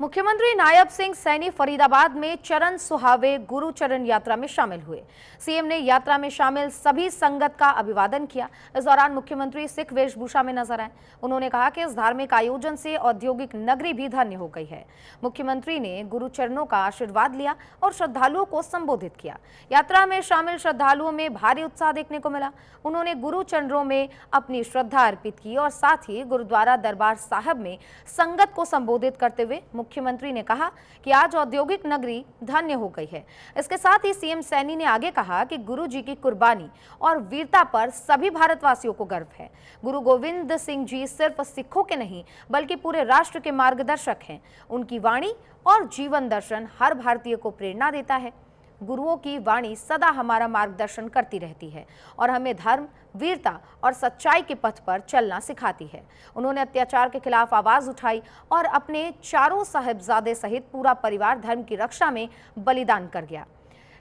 मुख्यमंत्री नायब सिंह सैनी फरीदाबाद में चरण सुहावे गुरुचरण यात्रा में शामिल हुए। सीएम ने यात्रा में शामिल सभी संगत का अभिवादन किया। इस दौरान मुख्यमंत्री सिख वेशभूषा में नजर आए। उन्होंने कहा कि इस धार्मिक आयोजन से औद्योगिक नगरी भी धन्य हो गई है। मुख्यमंत्री ने गुरुचरणों का आशीर्वाद लिया और श्रद्धालुओं को संबोधित किया। यात्रा में शामिल श्रद्धालुओं में भारी उत्साह देखने को मिला। उन्होंने गुरुचरणों में अपनी श्रद्धा अर्पित की और साथ ही गुरुद्वारा दरबार साहब में संगत को संबोधित करते हुए मुख्यमंत्री ने कहा कि आज औद्योगिक नगरी धन्य हो गई है। इसके साथ ही सीएम सैनी ने आगे कहा कि गुरु जी की कुर्बानी और वीरता पर सभी भारतवासियों को गर्व है। गुरु गोविंद सिंह जी सिर्फ सिखों के नहीं बल्कि पूरे राष्ट्र के मार्गदर्शक हैं। उनकी वाणी और जीवन दर्शन हर भारतीय को प्रेरणा देता है। गुरुओं की वाणी सदा हमारा मार्गदर्शन करती रहती है और हमें धर्म, वीरता और सच्चाई के पथ पर चलना सिखाती है। उन्होंने अत्याचार के खिलाफ आवाज उठाई और अपने चारों साहिबजादे सहित पूरा परिवार धर्म की रक्षा में बलिदान कर गया।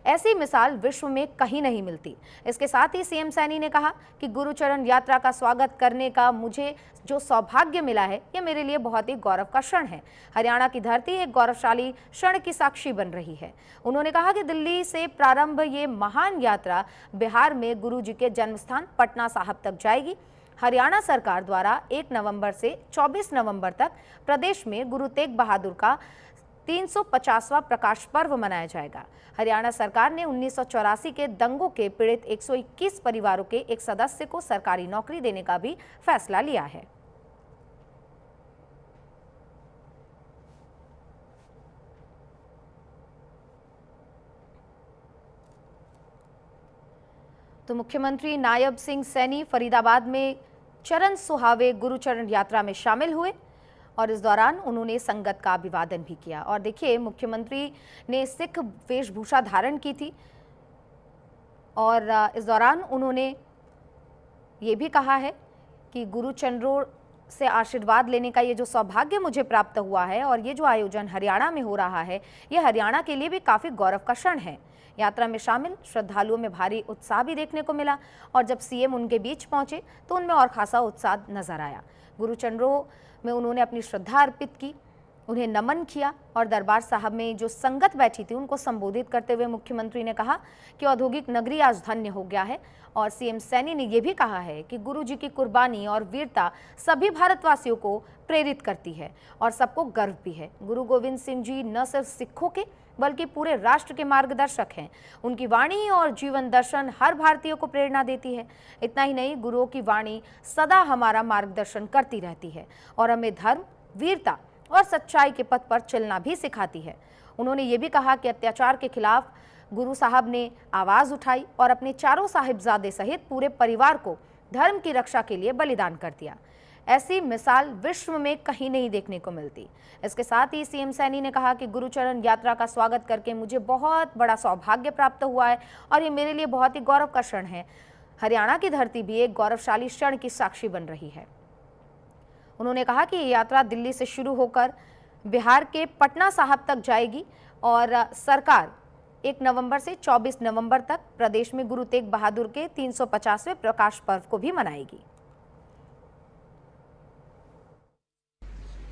ऐसी मिसाल विश्व में कहीं नहीं मिलती। इसके साथ ही सीएम सैनी ने कहा कि गुरुचरण यात्रा का स्वागत करने का मुझे जो सौभाग्य मिला है, यह मेरे लिए बहुत ही गौरव का क्षण है। हरियाणा की धरती एक गौरवशाली क्षण की साक्षी बन रही है। उन्होंने कहा कि दिल्ली से प्रारंभ ये महान यात्रा बिहार में गुरु जी के जन्म स्थान पटना साहिब तक जाएगी। हरियाणा सरकार द्वारा 1 नवंबर से 24 नवंबर तक प्रदेश में गुरु तेग बहादुर का 350वां प्रकाश पर्व मनाया जाएगा। हरियाणा सरकार ने 1984 के दंगों के पीड़ित 121 परिवारों के एक सदस्य को सरकारी नौकरी देने का भी फैसला लिया है। तो मुख्यमंत्री नायब सिंह सैनी फरीदाबाद में चरण सुहावे गुरुचरण यात्रा में शामिल हुए और इस दौरान उन्होंने संगत का अभिवादन भी किया। और देखिए, मुख्यमंत्री ने सिख वेशभूषा धारण की थी और इस दौरान उन्होंने ये भी कहा है कि गुरुचरणों से आशीर्वाद लेने का ये जो सौभाग्य मुझे प्राप्त हुआ है और ये जो आयोजन हरियाणा में हो रहा है, ये हरियाणा के लिए भी काफ़ी गौरव का क्षण है। यात्रा में शामिल श्रद्धालुओं में भारी उत्साह भी देखने को मिला और जब सीएम उनके बीच पहुंचे तो उनमें और खासा उत्साह नजर आया। गुरुचरणों में उन्होंने अपनी श्रद्धा अर्पित की, उन्हें नमन किया और दरबार साहब में जो संगत बैठी थी उनको संबोधित करते हुए मुख्यमंत्री ने कहा कि औद्योगिक नगरी आज धन्य हो गया है। और सीएम सैनी ने यह भी कहा है कि गुरु जी की कुर्बानी और वीरता सभी भारतवासियों को प्रेरित करती है और सबको गर्व भी है। गुरु गोविंद सिंह जी न सिर्फ सिखों के बल्कि पूरे राष्ट्र के मार्गदर्शक हैं। उनकी वाणी और जीवन दर्शन हर भारतीय को प्रेरणा देती है। इतना ही नहीं, गुरुओं की वाणी सदा हमारा मार्गदर्शन करती रहती है और हमें धर्म, वीरता और सच्चाई के पथ पर चलना भी सिखाती है। उन्होंने ये भी कहा कि अत्याचार के खिलाफ गुरु साहब ने आवाज उठाई और अपने चारों साहिबजादे सहित पूरे परिवार को धर्म की रक्षा के लिए बलिदान कर दिया। ऐसी मिसाल विश्व में कहीं नहीं देखने को मिलती। इसके साथ ही सीएम सैनी ने कहा कि गुरुचरण यात्रा का स्वागत करके मुझे बहुत बड़ा सौभाग्य प्राप्त हुआ है और ये मेरे लिए बहुत ही गौरव का क्षण है। हरियाणा की धरती भी एक गौरवशाली क्षण की साक्षी बन रही है। उन्होंने कहा कि ये यात्रा दिल्ली से शुरू होकर बिहार के पटना साहिब तक जाएगी और सरकार 1 नवंबर से 24 नवंबर तक प्रदेश में गुरु तेग बहादुर के 350वें प्रकाश पर्व को भी मनाएगी।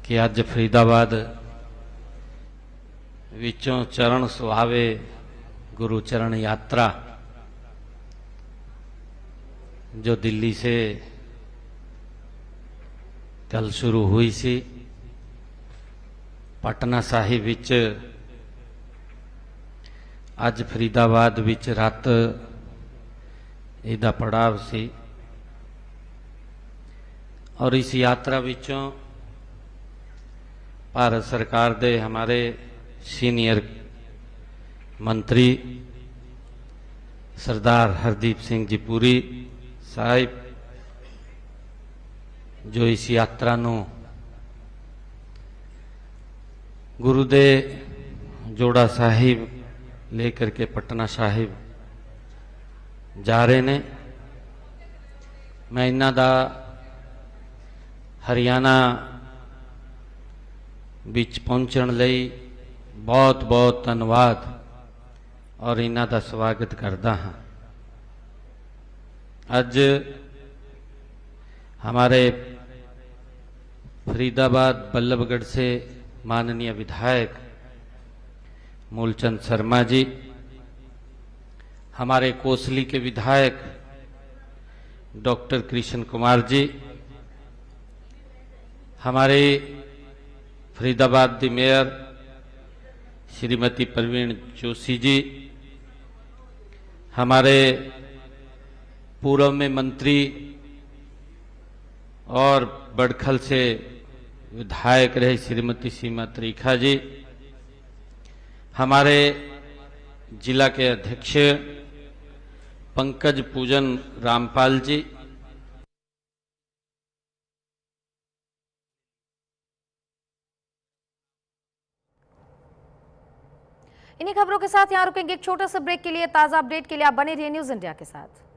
कि अज फरीदाबाद विचों चरण सुहावे गुरुचरण यात्रा जो दिल्ली से कल शुरू हुई सी, पटना साहिब विच अज फरीदाबाद विच रात इहदा पड़ाव सी और इस यात्रा विचों भारत सरकार दे हमारे सीनियर मंत्री सरदार हरदीप सिंह जी पुरी साहिब जो इस यात्रा नूं गुरु दे जोड़ा साहिब लेकर के पटना साहिब जा रहे ने। मैं इन्हां दा हरियाणा विच पहुंचण लई बहुत बहुत धन्यवाद और इन्हां दा स्वागत करदा हाँ। अज हमारे फरीदाबाद बल्लभगढ़ से माननीय विधायक मूलचंद शर्मा जी, हमारे कोसली के विधायक डॉक्टर कृष्ण कुमार जी, हमारे फरीदाबाद दी मेयर श्रीमती प्रवीण जोशी जी, हमारे पूर्व में मंत्री और बड़खल से विधायक रहे श्रीमती सीमा त्रिखा जी, हमारे जिला के अध्यक्ष पंकज पूजन रामपाल जी, इन्हीं खबरों के साथ यहां रुकेंगे एक छोटा सा ब्रेक के लिए। ताजा अपडेट के लिए आप बने रहिए न्यूज़ इंडिया के साथ।